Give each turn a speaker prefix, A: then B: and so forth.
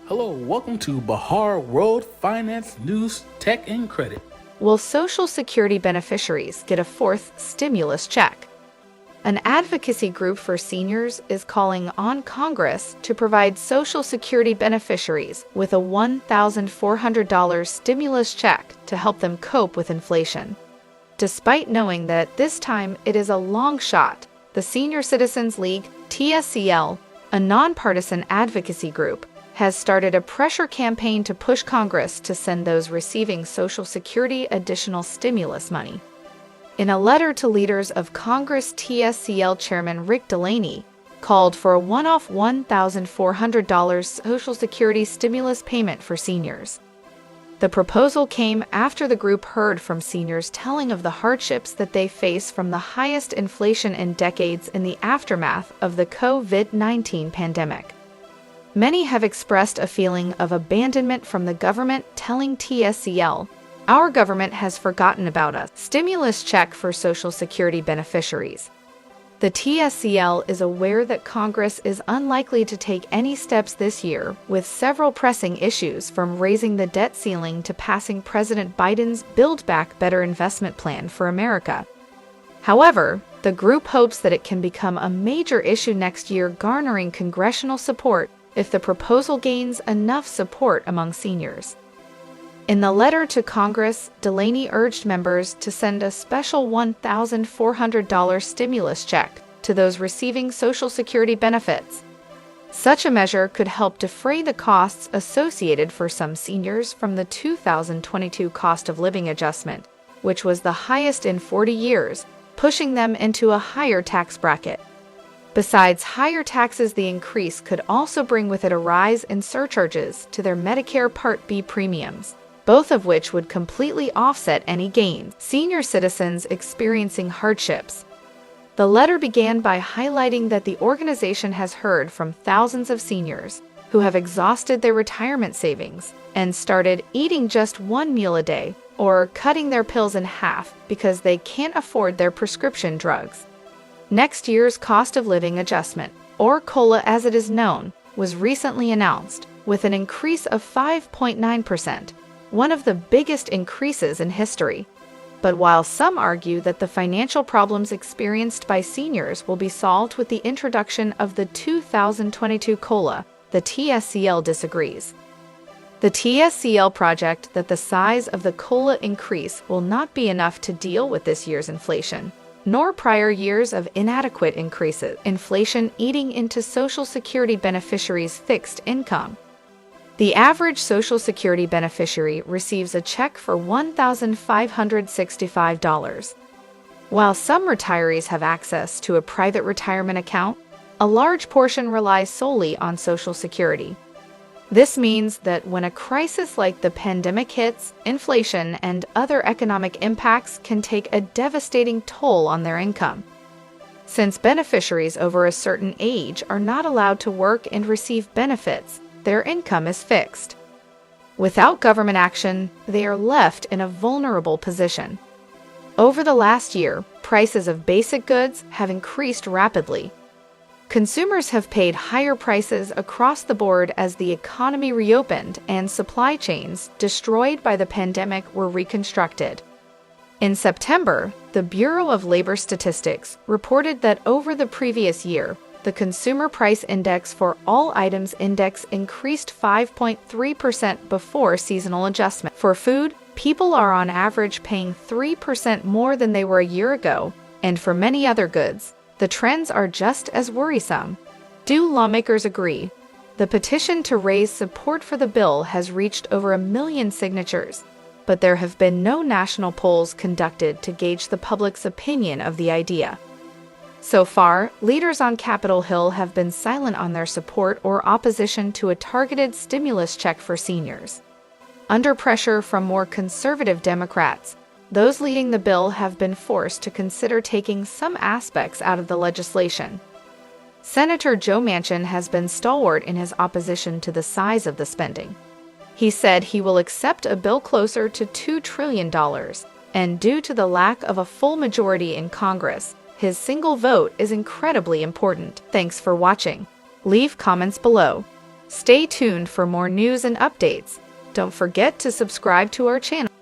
A: Hello, welcome to Bahar World Finance News, Tech and Credit.
B: Will Social Security beneficiaries get a fourth stimulus check? An advocacy group for seniors is calling on Congress to provide Social Security beneficiaries with a $1,400 stimulus check to help them cope with inflation. Despite knowing that this time it is a long shot, the Senior Citizens League, TSCL, a nonpartisan advocacy group, has started a pressure campaign to push Congress to send those receiving Social Security additional stimulus money. In a letter to leaders of Congress, TSCL Chairman Rick Delaney called for a one-off $1,400 Social Security stimulus payment for seniors. The proposal came after the group heard from seniors telling of the hardships that they face from the highest inflation in decades in the aftermath of the COVID-19 pandemic. Many have expressed a feeling of abandonment from the government, telling TSCL, "Our government has forgotten about us." Stimulus check for Social Security beneficiaries. The TSCL is aware that Congress is unlikely to take any steps this year, with several pressing issues from raising the debt ceiling to passing President Biden's Build Back Better investment plan for America. However, the group hopes that it can become a major issue next year, garnering congressional support if the proposal gains enough support among seniors. In the letter to Congress, Delaney urged members to send a special $1,400 stimulus check to those receiving Social Security benefits. Such a measure could help defray the costs associated for some seniors from the 2022 cost of living adjustment, which was the highest in 40 years, pushing them into a higher tax bracket. Besides higher taxes, the increase could also bring with it a rise in surcharges to their Medicare Part B premiums, both of which would completely offset any gains. Senior citizens experiencing hardships. The letter began by highlighting that the organization has heard from thousands of seniors who have exhausted their retirement savings and started eating just one meal a day or cutting their pills in half because they can't afford their prescription drugs. Next year's cost of living adjustment, or COLA as it is known, was recently announced, with an increase of 5.9%, one of the biggest increases in history. But while some argue that the financial problems experienced by seniors will be solved with the introduction of the 2022 COLA, the TSCL disagrees. The TSCL project that the size of the COLA increase will not be enough to deal with this year's inflation, nor prior years of inadequate increases, inflation eating into Social Security beneficiaries' fixed income. The average Social Security beneficiary receives a check for $1,565. While some retirees have access to a private retirement account, a large portion relies solely on Social Security. This means that when a crisis like the pandemic hits, inflation and other economic impacts can take a devastating toll on their income. Since beneficiaries over a certain age are not allowed to work and receive benefits, their income is fixed. Without government action, they are left in a vulnerable position. Over the last year, prices of basic goods have increased rapidly. Consumers have paid higher prices across the board as the economy reopened and supply chains destroyed by the pandemic were reconstructed. In September, the Bureau of Labor Statistics reported that over the previous year, the Consumer Price Index for all items index increased 5.3% before seasonal adjustment. For food, people are on average paying 3% more than they were a year ago, and for many other goods, the trends are just as worrisome. Do lawmakers agree? The petition to raise support for the bill has reached over 1 million signatures, but there have been no national polls conducted to gauge the public's opinion of the idea. So far, leaders on Capitol Hill have been silent on their support or opposition to a targeted stimulus check for seniors. Under pressure from more conservative Democrats, those leading the bill have been forced to consider taking some aspects out of the legislation. Senator Joe Manchin has been stalwart in his opposition to the size of the spending. He said he will accept a bill closer to $2 trillion, and due to the lack of a full majority in Congress, his single vote is incredibly important. Thanks for watching. Leave comments below. Stay tuned for more news and updates. Don't forget to subscribe to our channel.